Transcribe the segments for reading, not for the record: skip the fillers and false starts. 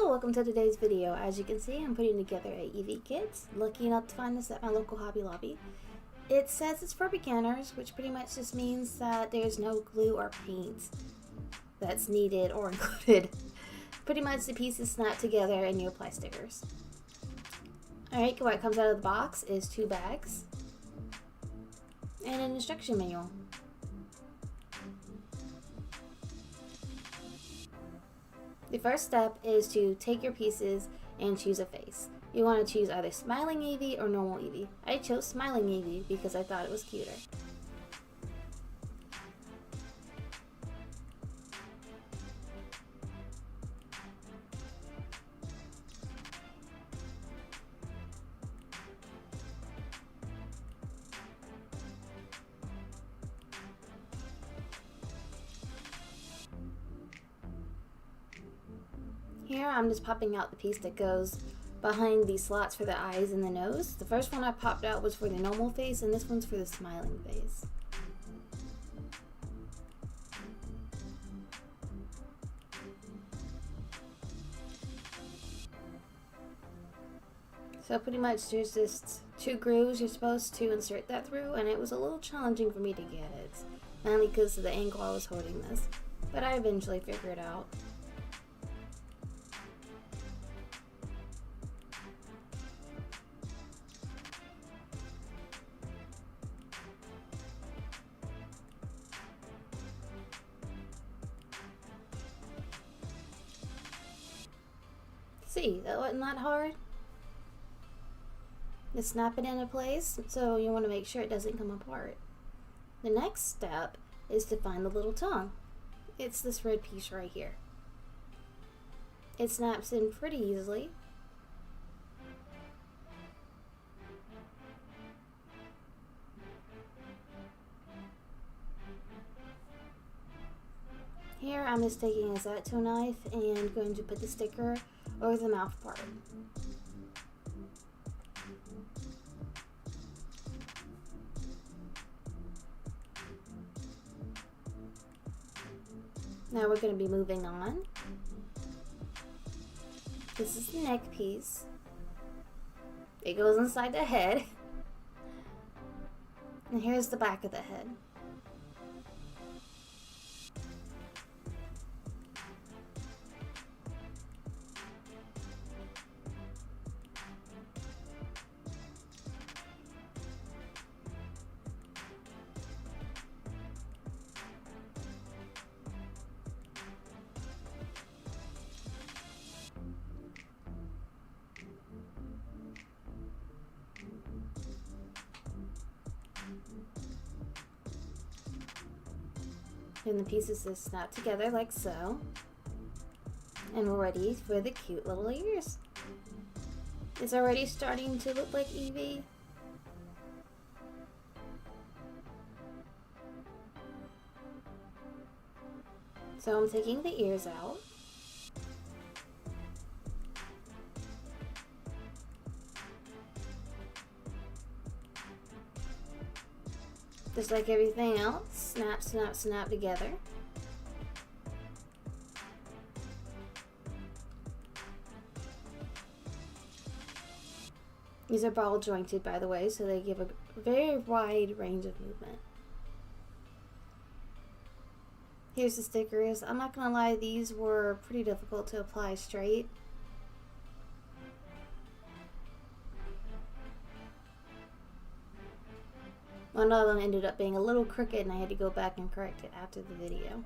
Hello, welcome to today's video. As you can see, I'm putting together a Eevee kit. Lucky enough to find this at my local Hobby Lobby. It says it's for beginners, which pretty much just means that there's no glue or paint that's needed or included. Pretty much the pieces snap together and you apply stickers. Alright, what comes out of the box is 2 bags and an instruction manual. The first step is to take your pieces and choose a face. You want to choose either smiling Eevee or normal Eevee. I chose smiling Eevee because I thought it was cuter. Here I'm just popping out the piece that goes behind the slots for the eyes and the nose. The first one I popped out was for the normal face, and this one's for the smiling face. So pretty much there's just 2 grooves you're supposed to insert that through, and it was a little challenging for me to get it, mainly because of the angle I was holding this, but I eventually figured it out. See, that wasn't that hard. Just snap it into place, so you want to make sure it doesn't come apart. The next step is to find the little tongue. It's this red piece right here. It snaps in pretty easily. Here I'm just taking a X-Acto knife and going to put the sticker over the mouth part. Now we're going to be moving on. This is the neck piece. It goes inside the head. And here's the back of the head. And the pieces just snap together like so. And we're ready for the cute little ears. It's already starting to look like Eevee. So I'm taking the ears out. Just like everything else, snap, snap, snap together. These are ball jointed, by the way, so they give a very wide range of movement. Here's the stickers. I'm not gonna lie, these were pretty difficult to apply straight. One of them ended up being a little crooked and I had to go back and correct it after the video.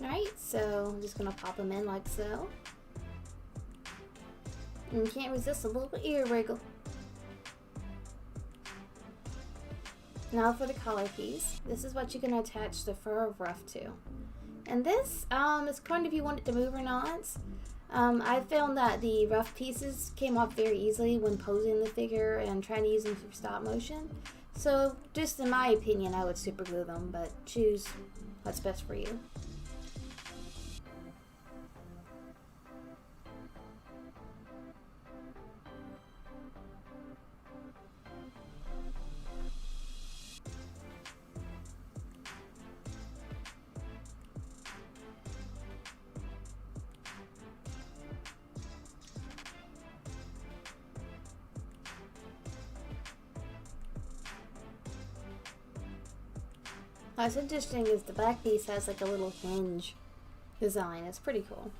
Alright, so I'm just going to pop them in like so. And you can't resist a little ear wiggle. Now for the collar piece. This is what you can attach the fur of Ruff to. And this is kind of if you want it to move or not. I found that the Ruff pieces came off very easily when posing the figure and trying to use them for stop motion. So just in my opinion, I would super glue them, but choose what's best for you. What's interesting is the back piece has like a little hinge design. It's pretty cool.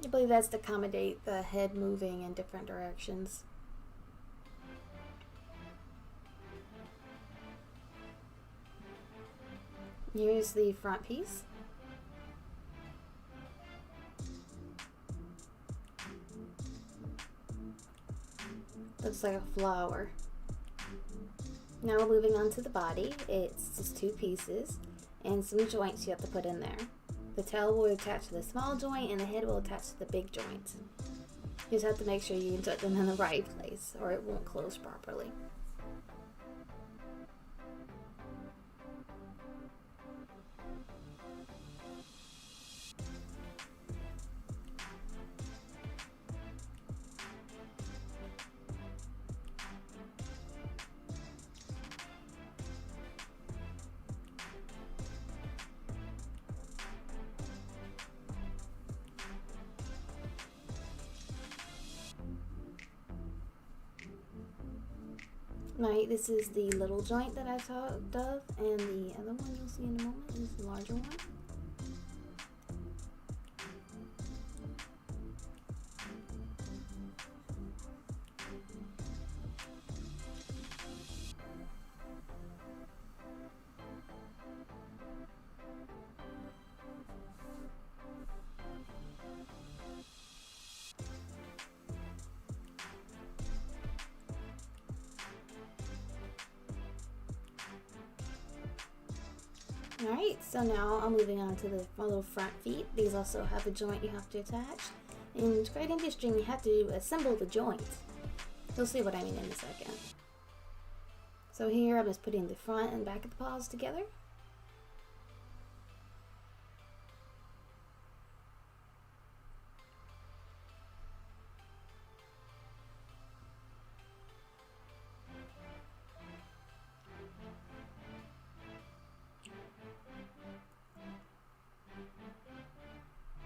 I believe that's to accommodate the head moving in different directions. Here's the front piece. Looks like a flower. Now we're moving on to the body. It's just two pieces and some joints you have to put in there. The tail will attach to the small joint and the head will attach to the big joint. You just have to make sure you insert them in the right place or it won't close properly. Right, this is the little joint that I talked of, and the other one you'll see in a moment is the larger one. Alright, so now I'm moving on to my little front feet. These also have a joint you have to attach. And it's quite interesting, you have to assemble the joint. You'll see what I mean in a second. So here I'm just putting the front and back of the paws together.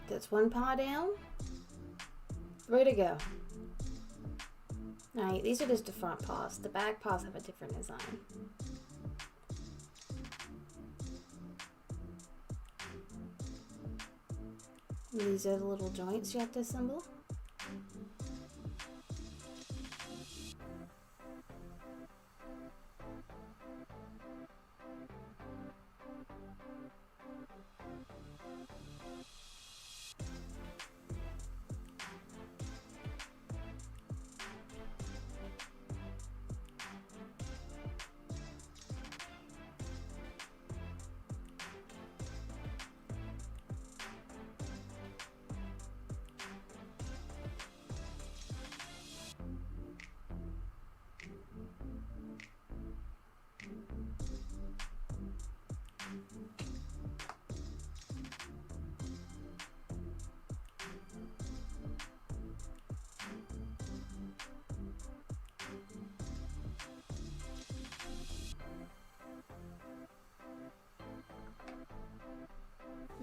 That's one paw down. Way to go. Alright, these are just the front paws. The back paws have a different design. And these are the little joints you have to assemble.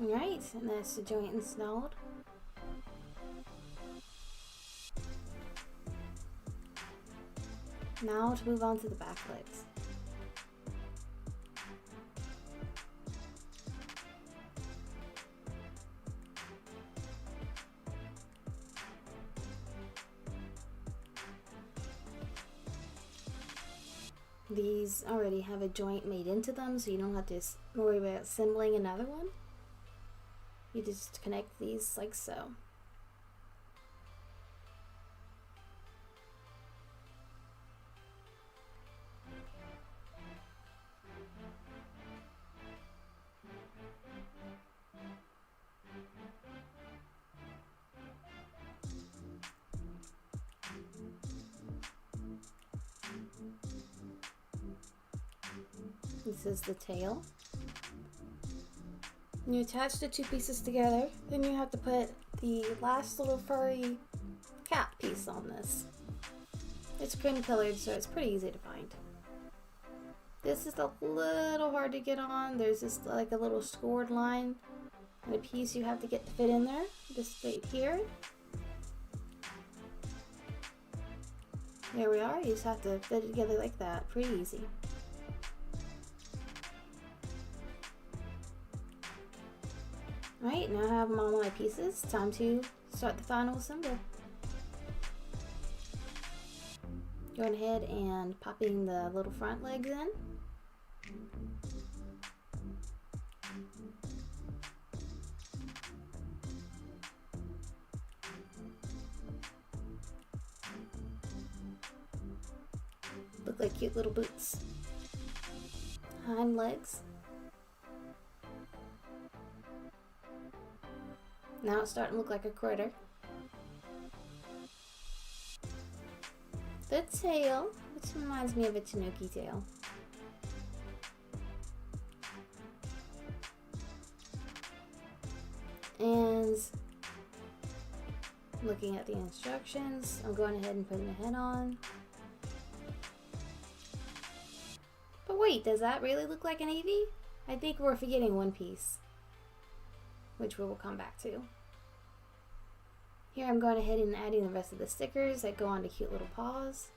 Alright, and that's the joint installed. Now to move on to the back legs. These already have a joint made into them, so you don't have to worry about assembling another one. You just connect these like so. This is the tail. And you attach the two pieces together, then you have to put the last little furry cap piece on this. It's cream colored, so it's pretty easy to find. This is a little hard to get on. There's just like a little scored line and a piece you have to get to fit in there. Just right here. There we are. You just have to fit it together like that. Pretty easy. Alright, now I have all my pieces. Time to start the final assembly. Going ahead and popping the little front legs in. Look like cute little boots. Hind legs. Now it's starting to look like a critter. The tail, which reminds me of a Tanuki tail. And looking at the instructions, I'm going ahead and putting the head on. But wait, does that really look like an Eevee? I think we're forgetting one piece, which we will come back to. Here I'm going ahead and adding the rest of the stickers that go on to cute little paws.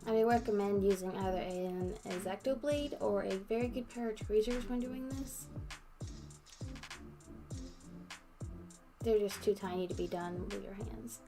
I would recommend using either an X-Acto blade or a very good pair of tweezers when doing this. They're just too tiny to be done with your hands.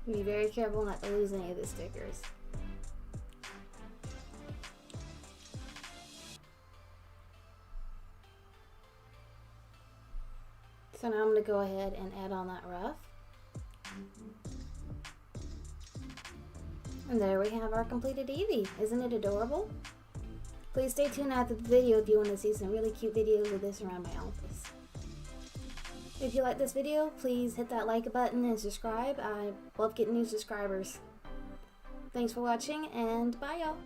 Be very careful not to lose any of the stickers. So now I'm going to go ahead and add on that ruff. And there we have our completed Eevee. Isn't it adorable? Please stay tuned after the video if you want to see some really cute videos of this around my office. If you like this video, please hit that like button and subscribe. I love getting new subscribers. Thanks for watching, and bye y'all!